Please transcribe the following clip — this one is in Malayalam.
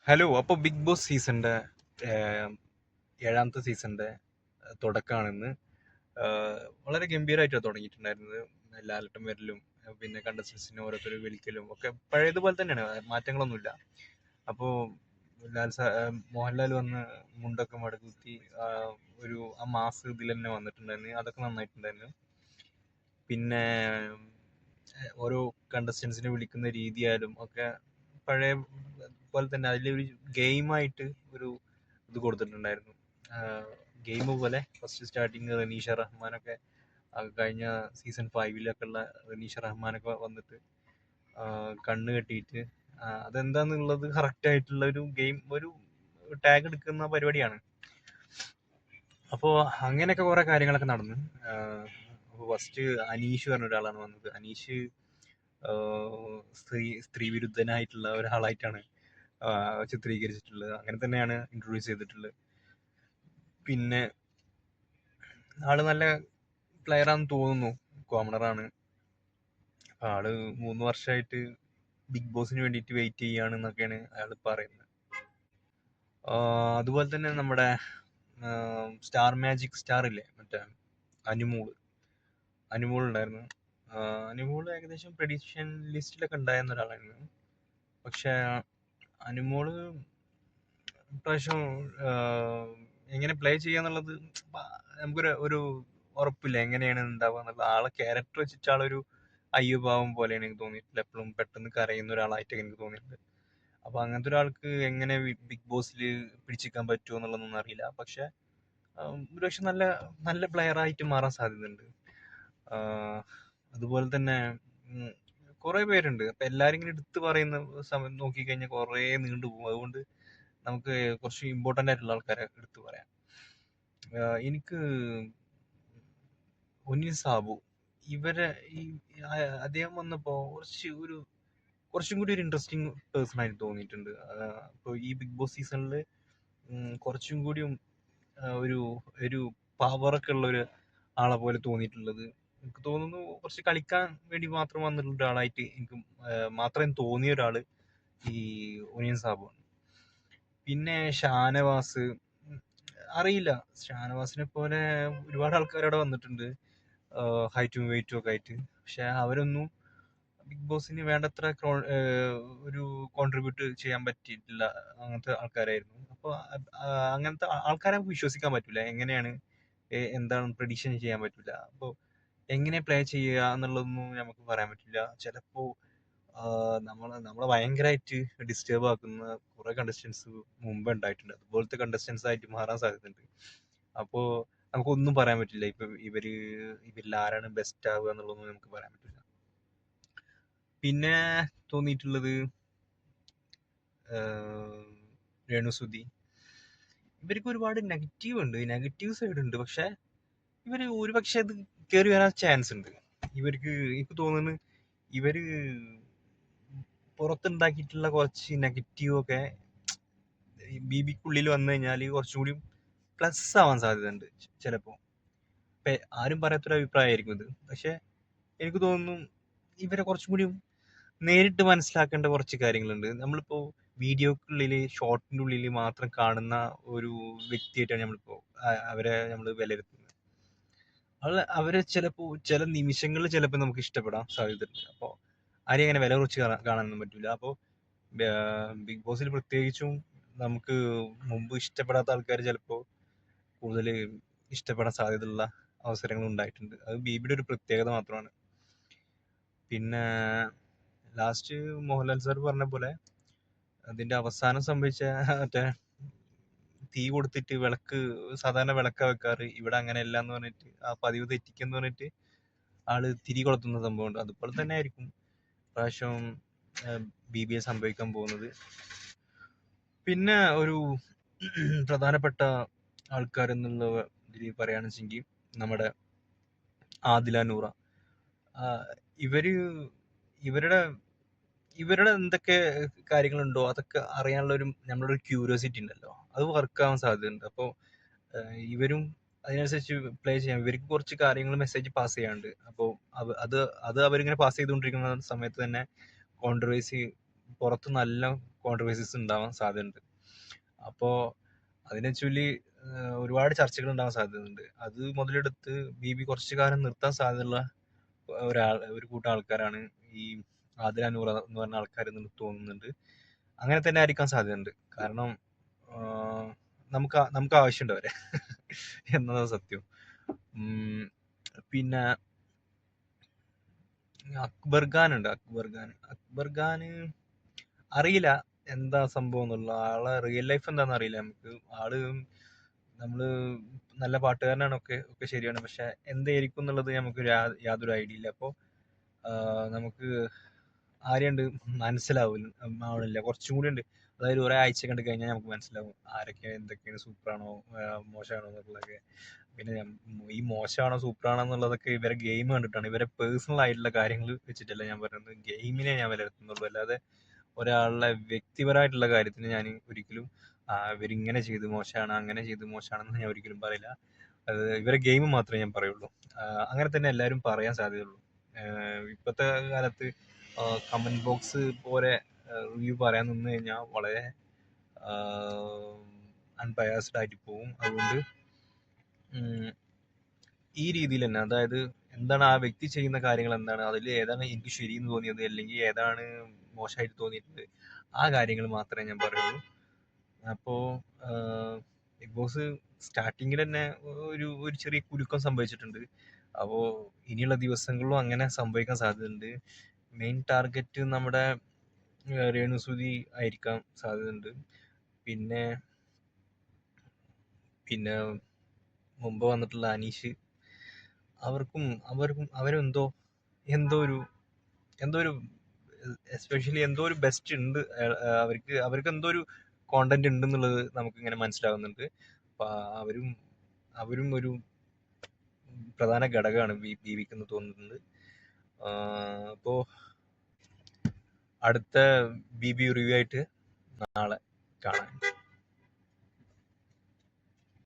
ഹലോ. അപ്പോൾ ബിഗ് ബോസ് സീസണിന്റെ ഏഴാമത്തെ സീസണിന്റെ തുടക്കമാണിന്ന്. വളരെ ഗംഭീരമായിട്ടാണ് തുടങ്ങിയിട്ടുണ്ടായിരുന്നത്. ലാലേട്ടൻ വരലും പിന്നെ കണ്ടസ്റ്റൻസിനെ ഓരോരുത്തർ വിളിക്കലും ഒക്കെ പഴയതുപോലെ തന്നെയാണ്, മാറ്റങ്ങളൊന്നുമില്ല. അപ്പോൾ മോഹൻലാൽ വന്ന് മുണ്ടൊക്കെ മടക്കി ഒരു ആ മാസ് ഇതിൽ തന്നെ വന്നിട്ടുണ്ടായിരുന്നു. അതൊക്കെ നന്നായിട്ടുണ്ടായിരുന്നു. പിന്നെ ഓരോ കണ്ടസ്റ്റൻസിനെ വിളിക്കുന്ന രീതിയായാലും ഒക്കെ പഴയ പോലെ തന്നെ അതിലൊരു ഗെയിമായിട്ട് ഒരു ഇത് കൊടുത്തിട്ടുണ്ടായിരുന്നു. ഗെയിം പോലെ ഫസ്റ്റ് സ്റ്റാർട്ടിങ് റനീഷ റഹ്മാനൊക്കെ കഴിഞ്ഞ സീസൺ 5-ലൊക്കെ ഉള്ള റനീഷ റഹ്മാനൊക്കെ വന്നിട്ട് കണ്ണ് കെട്ടിയിട്ട് അതെന്താന്നുള്ളത് കറക്റ്റ് ആയിട്ടുള്ള ഒരു ഗെയിം, ഒരു ടാഗ് എടുക്കുന്ന പരിപാടിയാണ്. അപ്പോൾ അങ്ങനെയൊക്കെ കുറെ കാര്യങ്ങളൊക്കെ നടന്നു. അപ്പോൾ ഫസ്റ്റ് അനീഷ് പറഞ്ഞ ഒരാളാണ് വന്നത്. അനീഷ് സ്ത്രീ വിരുദ്ധനായിട്ടുള്ള ഒരാളായിട്ടാണ് ചിത്രീകരിച്ചിട്ടുള്ളത്. അങ്ങനെ തന്നെയാണ് ഇൻട്രൊഡ്യൂസ് ചെയ്തിട്ടുള്ളത്. പിന്നെ ആള് നല്ല പ്ലെയർ ആണെന്ന് തോന്നുന്നു, കോമണറാണ്. ആള് 3 വർഷമായിട്ട് ബിഗ് ബോസിന് വേണ്ടിയിട്ട് വെയിറ്റ് ചെയ്യാണെന്നൊക്കെയാണ് അയാൾ പറയുന്നത്. അതുപോലെ തന്നെ നമ്മുടെ സ്റ്റാർ മാജിക് സ്റ്റാർ ഇല്ലേ, മറ്റേ അനുമോൾ ഉണ്ടായിരുന്നു. അനുമോൾ ഏകദേശം പ്രഡിക്ഷൻ ലിസ്റ്റിലൊക്കെ ഉണ്ടായിരുന്ന ഒരാളായിരുന്നു. പക്ഷെ അനുമോള് ഇപ്രാവശ്യം എങ്ങനെ പ്ലേ ചെയ്യാന്നുള്ളത് നമുക്കൊരു ഒരു ഉറപ്പില്ല, എങ്ങനെയാണ് ഉണ്ടാവുക എന്നുള്ളത്. ആളെ ക്യാരക്ടർ വെച്ചിട്ട് ആളൊരു അയ്യഭാവം പോലെയാണ് എനിക്ക് തോന്നിയിട്ടില്ല. എപ്പോഴും പെട്ടെന്ന് കരയുന്ന ഒരാളായിട്ടൊക്കെ എനിക്ക് തോന്നിയിട്ടുണ്ട്. അപ്പൊ അങ്ങനത്തെ ഒരാൾക്ക് എങ്ങനെ ബിഗ് ബോസിൽ പിടിച്ചിരിക്കാൻ പറ്റുമോ എന്നുള്ളതൊന്നും അറിയില്ല. പക്ഷെ ഒരുപക്ഷെ നല്ല നല്ല പ്ലെയർ ആയിട്ട് മാറാൻ സാധ്യതയുണ്ട്. അതുപോലെ തന്നെ കുറെ പേരുണ്ട്. അപ്പൊ എല്ലാരും ഇങ്ങനെ എടുത്തു പറയുന്ന സമയം നോക്കിക്കഴിഞ്ഞാൽ കുറെ നീണ്ടു പോകും. അതുകൊണ്ട് നമുക്ക് കുറച്ച് ഇമ്പോർട്ടന്റ് ആയിട്ടുള്ള ആൾക്കാരെ എടുത്തു പറയാം. എനിക്ക് ഒന്നിൻ സാബു, ഇവരെ ഈ അദ്ദേഹം വന്നപ്പോ കുറച്ചും കൂടി ഒരു ഇൻട്രസ്റ്റിംഗ് പേഴ്സൺ ആയിട്ട് തോന്നിയിട്ടുണ്ട്. ഇപ്പോൾ ഈ ബിഗ് ബോസ് സീസണിൽ കുറച്ചും കൂടിയും ഒരു ഒരു പവറൊക്കെ ഉള്ള ഒരു ആളെ പോലെ തോന്നിയിട്ടുള്ളത്. എനിക്ക് തോന്നുന്നു കുറച്ച് കളിക്കാൻ വേണ്ടി മാത്രം വന്നിട്ടുള്ള ഒരാളായിട്ട് എനിക്ക് മാത്രം തോന്നിയ ഒരാള് ഈ ഒനിയൻ സാബുവാണ്. പിന്നെ ഷാനവാസ്, അറിയില്ല, ഷാനവാസിനെ പോലെ ഒരുപാട് ആൾക്കാർ അവിടെ വന്നിട്ടുണ്ട്, ഹൈറ്റും വെയിറ്റും ഒക്കെ ആയിട്ട്. പക്ഷെ അവരൊന്നും ബിഗ് ബോസിന് വേണ്ടത്ര ഒരു കോൺട്രിബ്യൂട്ട് ചെയ്യാൻ പറ്റിയിട്ടില്ല. അങ്ങനത്തെ ആൾക്കാരായിരുന്നു. അപ്പോൾ അങ്ങനത്തെ ആൾക്കാരെ നമുക്ക് വിശ്വസിക്കാൻ പറ്റില്ല. എങ്ങനെയാണ് എന്താണ് പ്രഡിക്ഷൻ ചെയ്യാൻ പറ്റില്ല. അപ്പോൾ എങ്ങനെ പ്ലേ ചെയ്യുക എന്നുള്ളതൊന്നും നമുക്ക് പറയാൻ പറ്റില്ല. ചിലപ്പോൾ നമ്മളെ ഭയങ്കരമായിട്ട് ഡിസ്റ്റർബ് ആക്കുന്ന കുറെ കണ്ടസ്റ്റൻസ് മുമ്പ് ഉണ്ടായിട്ടുണ്ട്. അതുപോലത്തെ കണ്ടസ്റ്റൻസ് ആയിട്ട് മാറാൻ സാധ്യതയുണ്ട്. അപ്പോൾ നമുക്കൊന്നും പറയാൻ പറ്റില്ല. ഇപ്പൊ ഇവരിൽ ആരാണ് ബെസ്റ്റ് ആവുക എന്നുള്ളതൊന്നും നമുക്ക് പറയാൻ പറ്റില്ല. പിന്നെ തോന്നിയിട്ടുള്ളത് രേണുസുതി, ഇവർക്ക് ഒരുപാട് നെഗറ്റീവ് സൈഡ് ഉണ്ട്. പക്ഷെ ഇവര് ഒരുപക്ഷെ അത് കയറി വരാൻ ചാൻസ് ഉണ്ട്. ഇവർക്ക് എനിക്ക് തോന്നുന്നു ഇവര് പുറത്തുണ്ടാക്കിയിട്ടുള്ള കുറച്ച് നെഗറ്റീവ് ഒക്കെ ബിബിക്കുള്ളിൽ വന്നു കഴിഞ്ഞാൽ കുറച്ചുകൂടി പ്ലസ് ആവാൻ സാധ്യതയുണ്ട് ചിലപ്പോൾ. ആരും പറയാത്തൊരു അഭിപ്രായമായിരിക്കും ഇത്. പക്ഷെ എനിക്ക് തോന്നുന്നു ഇവരെ കുറച്ചും കൂടി നേരിട്ട് മനസ്സിലാക്കേണ്ട കുറച്ച് കാര്യങ്ങളുണ്ട്. നമ്മളിപ്പോ വീഡിയോക്കുള്ളിൽ ഷോർട്ടിന്റെ ഉള്ളിൽ മാത്രം കാണുന്ന ഒരു വ്യക്തിയായിട്ടാണ് നമ്മളിപ്പോ അവരെ നമ്മൾ വിലയിരുത്തുന്നത്. അവരെ ചിലപ്പോ ചില നിമിഷങ്ങളിൽ ചിലപ്പോൾ നമുക്ക് ഇഷ്ടപ്പെടാൻ സാധ്യതയുണ്ട്. അപ്പോൾ ആരെയും അങ്ങനെ വില കുറച്ച് കാണാനൊന്നും പറ്റില്ല. അപ്പോൾ ബിഗ് ബോസിൽ പ്രത്യേകിച്ചും നമുക്ക് മുമ്പ് ഇഷ്ടപ്പെടാത്ത ആൾക്കാർ ചിലപ്പോൾ കൂടുതൽ ഇഷ്ടപ്പെടാൻ സാധ്യതയുള്ള അവസരങ്ങൾ ഉണ്ടായിട്ടുണ്ട്. അത് ബിബിയുടെ ഒരു പ്രത്യേകത മാത്രമാണ്. പിന്നെ ലാസ്റ്റ് മോഹൻലാൽ സാർ പറഞ്ഞ പോലെ അതിന്റെ അവസാനം സംഭവിച്ച മറ്റേ തീ കൊടുത്തിട്ട് സാധാരണ വിളക്ക വെക്കാറ്, ഇവിടെ അങ്ങനെയല്ല എന്ന് പറഞ്ഞിട്ട് ആ പതിവ് തെറ്റിക്കെന്ന് പറഞ്ഞിട്ട് ആള് തിരി കൊളുത്തുന്ന സംഭവമുണ്ട്. അതുപോലെ തന്നെ ആയിരിക്കും പ്രാവശ്യം BBA സംഭവിക്കാൻ പോകുന്നത്. പിന്നെ ഒരു പ്രധാനപ്പെട്ട ആൾക്കാരെന്നുള്ള ഇതിൽ പറയുകയാണെന്ന് വെച്ചെങ്കിൽ നമ്മുടെ ആദില നൂറ. ഇവര് ഇവരുടെ ഇവരുടെ എന്തൊക്കെ കാര്യങ്ങളുണ്ടോ അതൊക്കെ അറിയാനുള്ള നമ്മളൊരു ക്യൂരിയോസിറ്റി ഉണ്ടല്ലോ, അത് വർക്ക് ആവാൻ സാധ്യതയുണ്ട്. അപ്പോൾ ഇവരും അതിനനുസരിച്ച് പ്ലേ ചെയ്യാം. ഇവർക്ക് കുറച്ച് കാര്യങ്ങൾ മെസ്സേജ് പാസ് ചെയ്യാണ്ട്. അപ്പോൾ അത് അവരിങ്ങനെ പാസ് ചെയ്തുകൊണ്ടിരിക്കുന്ന സമയത്ത് തന്നെ കോൺട്രവേഴ്സി പുറത്ത് നല്ല കോൺട്രവേഴ്സീസ് ഉണ്ടാവാൻ സാധ്യതയുണ്ട്. അപ്പോൾ അതിനെ ചൊല്ലി ഒരുപാട് ചർച്ചകൾ ഉണ്ടാവാൻ സാധ്യതയുണ്ട്. അത് മുതലെടുത്ത് ബീബി കുറച്ചു കാലം നിർത്താൻ സാധ്യതയുള്ള ഒരു കൂട്ടം ആൾക്കാരാണ് ഈ ആദില നൂറ എന്ന് പറഞ്ഞ ആൾക്കാർ എന്ന് തോന്നുന്നുണ്ട്. അങ്ങനെ തന്നെ ആയിരിക്കാൻ സാധ്യതയുണ്ട്. കാരണം നമുക്ക് ആവശ്യമുണ്ട് അവരെ എന്നതാണ് സത്യം. പിന്നെ അക്ബർ ഖാൻ ഉണ്ട്. അക്ബർ ഖാൻ അറിയില്ല എന്താ സംഭവം എന്നുള്ള. ആളെ റിയൽ ലൈഫ് എന്താണെന്ന് അറിയില്ല നമുക്ക്. ആള് നമ്മള് നല്ല പാട്ടുകാരനാണ്, ഒക്കെ ഒക്കെ ശരിയാണ്. പക്ഷെ എന്തായിരിക്കും എന്നുള്ളത് നമുക്ക് യാതൊരു ഐഡിയ ഇല്ല. അപ്പോൾ നമുക്ക് ആരെയുണ്ട് മനസ്സിലാവില്ല. കുറച്ചും കൂടി ഉണ്ട്. അതായത് ഒരാഴ്ച കണ്ടു കഴിഞ്ഞാൽ നമുക്ക് മനസ്സിലാവും ആരൊക്കെയാണ്, എന്തൊക്കെയാണ്, സൂപ്പറാണോ മോശമാണോ എന്നുള്ളതൊക്കെ. പിന്നെ ഈ മോശമാണോ സൂപ്പറാണോ എന്നുള്ളതൊക്കെ ഇവരെ ഗെയിം കണ്ടിട്ടാണ്. ഇവരെ പേഴ്സണൽ ആയിട്ടുള്ള കാര്യങ്ങൾ വെച്ചിട്ടല്ല ഞാൻ പറയുന്നത്. ഗെയിമിനെ ഞാൻ വിലയിരുത്തുന്നുള്ളൂ. അല്ലാതെ ഒരാളുടെ വ്യക്തിപരമായിട്ടുള്ള കാര്യത്തിന് ഞാൻ ഒരിക്കലും ഇവരിങ്ങനെ ചെയ്ത് മോശമാണ്, അങ്ങനെ ചെയ്ത് മോശമാണെന്ന് ഞാൻ ഒരിക്കലും പറയില്ല. അത് ഇവരെ ഗെയിം മാത്രമേ ഞാൻ പറയുള്ളൂ. അങ്ങനെ തന്നെ എല്ലാവരും പറയാൻ സാധ്യതയുള്ളൂ. ഇപ്പോഴത്തെ കാലത്ത് കമന്റ് ബോക്സ് പോലെ റിവ്യൂ പറയാൻ നിന്ന് കഴിഞ്ഞാൽ വളരെ അൺബയാസ്ഡ് ആയിട്ട് പോകും. അതുകൊണ്ട് ഈ രീതിയിൽ തന്നെ, അതായത് എന്താണ് ആ വ്യക്തി ചെയ്യുന്ന കാര്യങ്ങൾ, എന്താണ് അതിൽ, ഏതാണ് എനിക്ക് ശരിയെന്ന് തോന്നിയത്, അല്ലെങ്കിൽ ഏതാണ് മോശമായിട്ട് തോന്നിയിട്ടുണ്ട്, ആ കാര്യങ്ങൾ മാത്രമേ ഞാൻ പറയുള്ളൂ. അപ്പോൾ ബിഗ് ബോസ് സ്റ്റാർട്ടിങ്ങിൽ തന്നെ ഒരു ചെറിയ കുലുക്കം സംഭവിച്ചിട്ടുണ്ട്. അപ്പോൾ ഇനിയുള്ള ദിവസങ്ങളിലും അങ്ങനെ സംഭവിക്കാൻ സാധ്യതയുണ്ട്. മെയിൻ ടാർഗറ്റ് നമ്മുടെ രേണുസുതി ആയിരിക്കാൻ സാധ്യതയുണ്ട്. പിന്നെ പിന്നെ മുമ്പ് വന്നിട്ടുള്ള അനീഷ്, അവരെന്തോ എന്തോ ഒരു എസ്പെഷ്യലി എന്തോ ഒരു ബെസ്റ്റ് ഉണ്ട് അവർക്ക് എന്തോ ഒരു കോണ്ടന്റ് ഉണ്ട് എന്നുള്ളത് നമുക്ക് ഇങ്ങനെ മനസ്സിലാവുന്നുണ്ട്. അപ്പൊ അവരും ഒരു പ്രധാന ഘടകമാണ് ബീവിക്കെന്ന് തോന്നുന്നുണ്ട്. അപ്പോൾ അടുത്ത ബി റിവ്യൂ ആയിട്ട് നാളെ കാണാം.